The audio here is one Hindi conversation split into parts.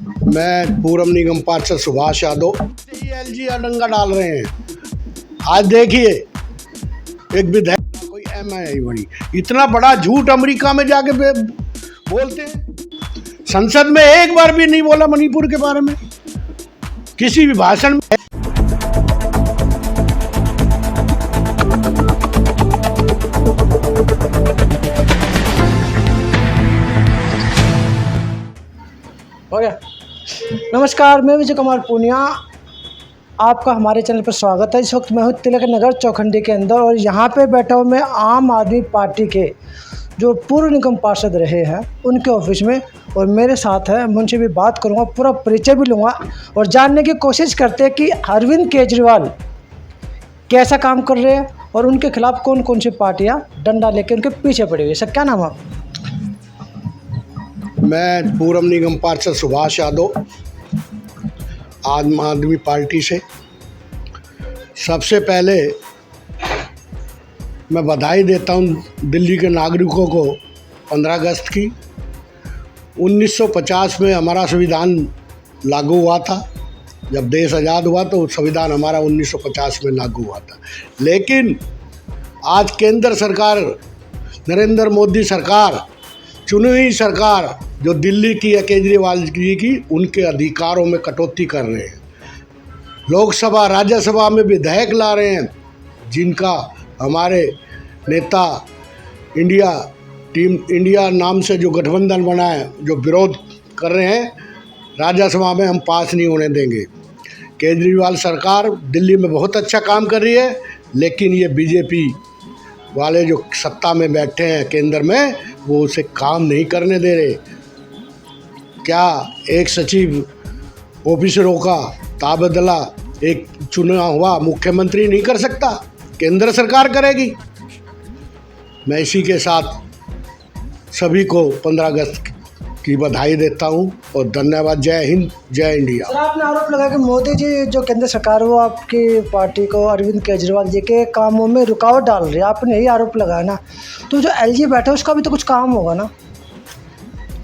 मैं पूर्व निगम पार्षद सुभाष यादव। ये एलजी अडंगा डाल रहे हैं। आज देखिए एक विधायक कोई एमआईआई बनी, इतना बड़ा झूठ अमेरिका में जाके बोलते हैं। संसद में एक बार भी नहीं बोला मणिपुर के बारे में किसी भी भाषण में। हो गया। नमस्कार, मैं विजय कुमार पूनिया, आपका हमारे चैनल पर स्वागत है। इस वक्त मैं हूँ तिलक नगर चौखंडी के अंदर और यहाँ पे बैठा हूँ मैं आम आदमी पार्टी के जो पूर्व निगम पार्षद रहे हैं उनके ऑफिस में, और मेरे साथ है। मैं उनसे भी बात करूँगा, पूरा परिचय भी लूँगा और जानने की कोशिश करते हैं कि अरविंद केजरीवाल कैसा काम कर रहे हैं और उनके खिलाफ कौन कौन सी पार्टियाँ डंडा लेकर उनके पीछे पड़ी हुई। सर, क्या नाम है आप? मैं पूर्व निगम पार्षद सुभाष यादव, आम आदमी पार्टी से। सबसे पहले मैं बधाई देता हूं दिल्ली के नागरिकों को 15 अगस्त की। 1950 में हमारा संविधान लागू हुआ था। जब देश आज़ाद हुआ तो संविधान हमारा 1950 में लागू हुआ था। लेकिन आज केंद्र सरकार, नरेंद्र मोदी सरकार, चुनी हुई सरकार जो दिल्ली की है केजरीवाल जी की, उनके अधिकारों में कटौती कर रहे हैं। लोकसभा राज्यसभा में विधेयक ला रहे हैं जिनका हमारे नेता इंडिया नाम से जो गठबंधन बना है, जो विरोध कर रहे हैं, राज्यसभा में हम पास नहीं होने देंगे। केजरीवाल सरकार दिल्ली में बहुत अच्छा काम कर रही है, लेकिन ये बीजेपी वाले जो सत्ता में बैठे हैं केंद्र में, वो उसे काम नहीं करने दे रहे। क्या एक सचिव ऑफिसरों का तबादला एक चुना हुआ मुख्यमंत्री नहीं कर सकता? केंद्र सरकार करेगी। मैं इसी के साथ सभी को 15 अगस्त की बधाई देता हूं और धन्यवाद। जय हिंद, जय इंडिया। सर, आपने आरोप लगाया कि मोदी जी जो केंद्र सरकार वो आपकी पार्टी को, अरविंद केजरीवाल जी के कामों में रुकावट डाल रही है। आपने यही आरोप लगाया ना, तो जो एलजी बैठा है उसका भी तो कुछ काम होगा ना?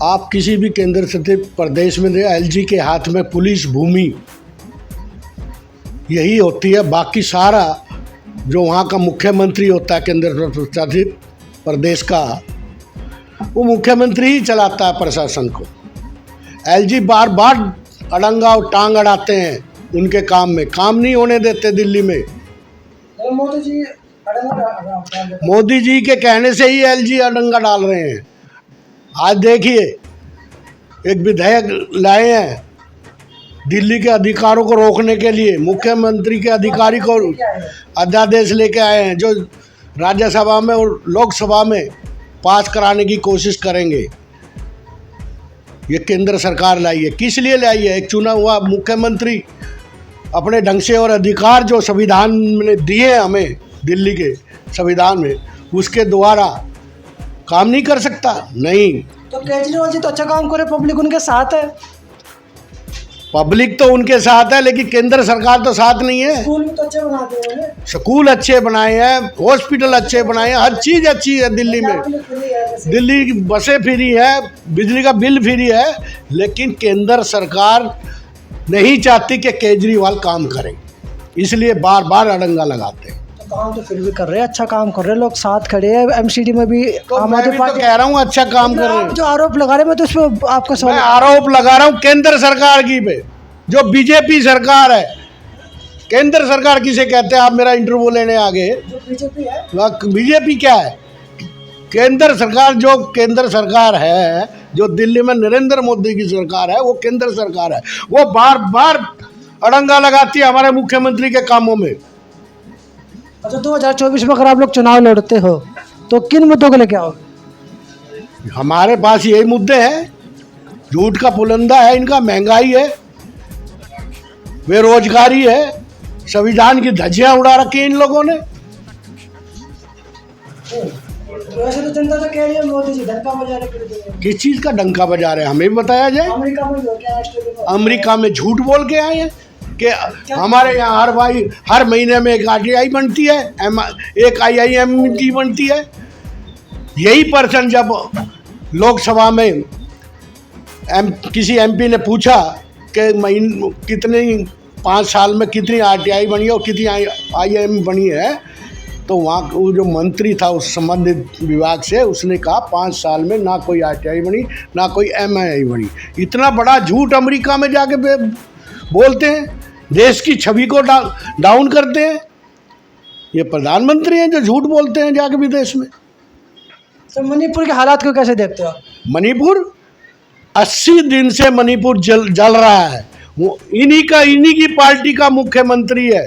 आप किसी भी केंद्र शासित प्रदेश में एलजी के हाथ में पुलिस, भूमि यही होती है। बाकी सारा जो वहाँ का मुख्यमंत्री होता है केंद्र शासित प्रदेश का, वो मुख्यमंत्री ही चलाता है प्रशासन को। एलजी बार बार अड़ंगा और टांग अड़ाते हैं, उनके काम में काम नहीं होने देते दिल्ली में। मोदी जी के कहने से ही एलजी अड़ंगा डाल रहे हैं। आज देखिए एक विधेयक लाए हैं दिल्ली के अधिकारों को रोकने के लिए, मुख्यमंत्री के अधिकारी को अध्यादेश लेके आए हैं जो राज्यसभा में और लोकसभा में पास कराने की कोशिश करेंगे। ये केंद्र सरकार लाई है। किस लिए लाई है? एक चुना हुआ मुख्यमंत्री अपने ढंग से और अधिकार जो संविधान में दिए हमें दिल्ली के संविधान में, उसके द्वारा काम नहीं कर सकता? नहीं। तो केजरीवाल जी तो अच्छा काम करे, पब्लिक उनके साथ है। पब्लिक तो उनके साथ है, लेकिन केंद्र सरकार तो साथ नहीं है। स्कूल भी तो अच्छे बनाते हैं, स्कूल अच्छे बनाए हैं, हॉस्पिटल अच्छे बनाए हैं, हर चीज़ अच्छी है दिल्ली में। दिल्ली की बसें फ्री है, बिजली का बिल फ्री है, लेकिन केंद्र सरकार नहीं चाहती कि केजरीवाल काम करें, इसलिए बार बार अड़ंगा लगाते हैं। तो काम तो फिर भी कर रहे हैं, अच्छा काम कर रहे हैं, लोग साथ खड़े हैं। एमसीडी में भी तो मैं भी तो कह रहा हूँ अच्छा काम कर रहे हैं। जो आरोप लगा रहे हैं, मैं तो उस पर आपका सवाल, मैं आरोप लगा रहा हूँ केंद्र सरकार की पे, जो बीजेपी सरकार है। केंद्र सरकार किसे कहते हैं? आप मेरा इंटरव्यू लेने आ गए। जो बीजेपी है, बीजेपी क्या है? केंद्र सरकार, जो केंद्र सरकार है, जो दिल्ली में नरेंद्र मोदी की सरकार है, वो केंद्र सरकार है। वो बार बार अड़ंगा लगाती है हमारे मुख्यमंत्री के कामों में। अच्छा, 2024 में अगर आप लोग चुनाव लड़ते हो तो किन मुद्दों को लेके आओगे? हमारे पास यही मुद्दे हैं। झूठ का पुलंदा है इनका, महंगाई है, बेरोजगारी है, संविधान की धज्जियां उड़ा रखी है इन लोगों ने। वैसे तो जनता तो कह रही है मोदी जी डंका बजा रहे। किस चीज़ का डंका बजा रहे हैं? हमें भी बताया जाए। अमेरिका में झूठ बोल के आए हैं कि हमारे यहाँ हर महीने में एक आरटीआई बनती है, एक IIMT बनती है। यही पर्सन जब लोकसभा में किसी एमपी ने पूछा कि कितने 5 साल में कितनी आरटीआई बनी है और कितनी आईएम बनी है, तो वहाँ वो जो मंत्री था उस संबंधित विभाग से, उसने कहा 5 साल में ना कोई आरटीआई बनी ना कोई एमआईआई बनी। इतना बड़ा झूठ अमेरिका में जाके बोलते हैं, देश की छवि को डाउन करते हैं। ये प्रधानमंत्री हैं जो झूठ बोलते हैं जाके विदेश में। तो मणिपुर के हालात को कैसे देखते हो? मणिपुर 80 दिन से मणिपुर जल रहा है। वो इन्हीं की पार्टी का मुख्यमंत्री है।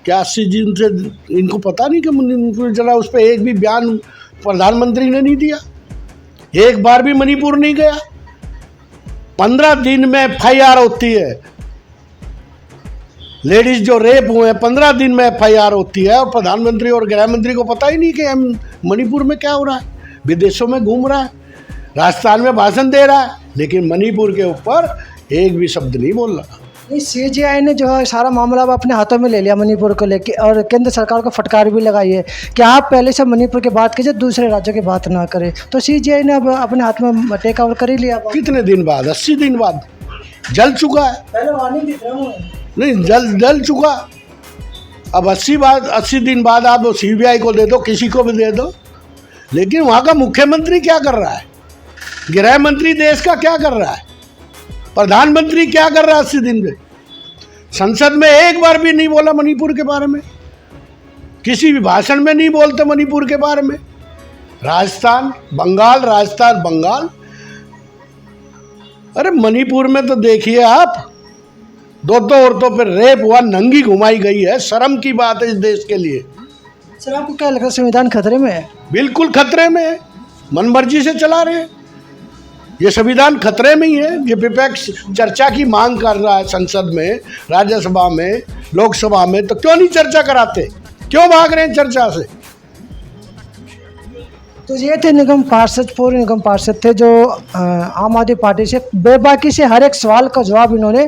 क्या 80 दिन से इनको पता नहीं कि मणिपुर जला? उस पर एक भी बयान प्रधानमंत्री ने नहीं दिया, एक बार भी मणिपुर नहीं गया। 15 दिन में एफआईआर होती है। लेडीज जो रेप हुए हैं 15 दिन में एफआईआर होती है, और प्रधानमंत्री और गृह मंत्री को पता ही नहीं कि मणिपुर में क्या हो रहा है। विदेशों में घूम रहा है, राजस्थान में भाषण दे रहा है, लेकिन मणिपुर के ऊपर एक भी शब्द नहीं बोल रहा। सीजीआई ने जो है सारा मामला अब अपने हाथों में ले लिया मणिपुर को लेके, और केंद्र सरकार को फटकार भी लगाई है कि आप पहले से मणिपुर की बात कीजिए, दूसरे राज्यों की बात ना करें। तो सीजीआई ने अब अपने हाथ में टेक ओवर कर ही लिया। कितने दिन बाद? 80 दिन बाद जल चुका है। पहले वार्निंग दी नहीं, जल चुका। अब 80 दिन बाद आप सीबीआई को दे दो, किसी को भी दे दो, लेकिन वहाँ का मुख्यमंत्री क्या कर रहा है? गृह मंत्री देश का क्या कर रहा है? प्रधानमंत्री क्या कर रहा है? 80 दिन में संसद में एक बार भी नहीं बोला मणिपुर के बारे में, किसी भी भाषण में नहीं बोलते मणिपुर के बारे में। राजस्थान बंगाल। अरे मणिपुर में तो देखिए आप, 2 औरतों पर रेप हुआ, नंगी घुमाई गई है। शर्म की बात है इस देश के लिए। सर आपको क्या लगता है संविधान खतरे में है? बिल्कुल खतरे में है। मनमर्जी से चला रहे हैं, ये संविधान खतरे में ही है। ये विपक्ष चर्चा की मांग कर रहा है संसद में, राज्यसभा में, लोकसभा में, तो क्यों नहीं चर्चा कराते? क्यों भाग रहे हैं चर्चा से? तो ये थे पूर्व निगम पार्षद थे जो आम आदमी पार्टी से बेबाकी से हर एक सवाल का जवाब इन्होंने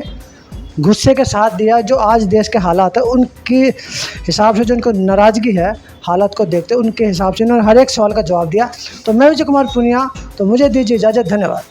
गुस्से के साथ दिया। जो आज देश के हालात है उनके हिसाब से, जो उनको नाराज़गी है हालात को देखते, उनके हिसाब से इन्होंने हर एक सवाल का जवाब दिया। तो मैं विजय कुमार पुनिया, तो मुझे दीजिए इजाज़त। धन्यवाद।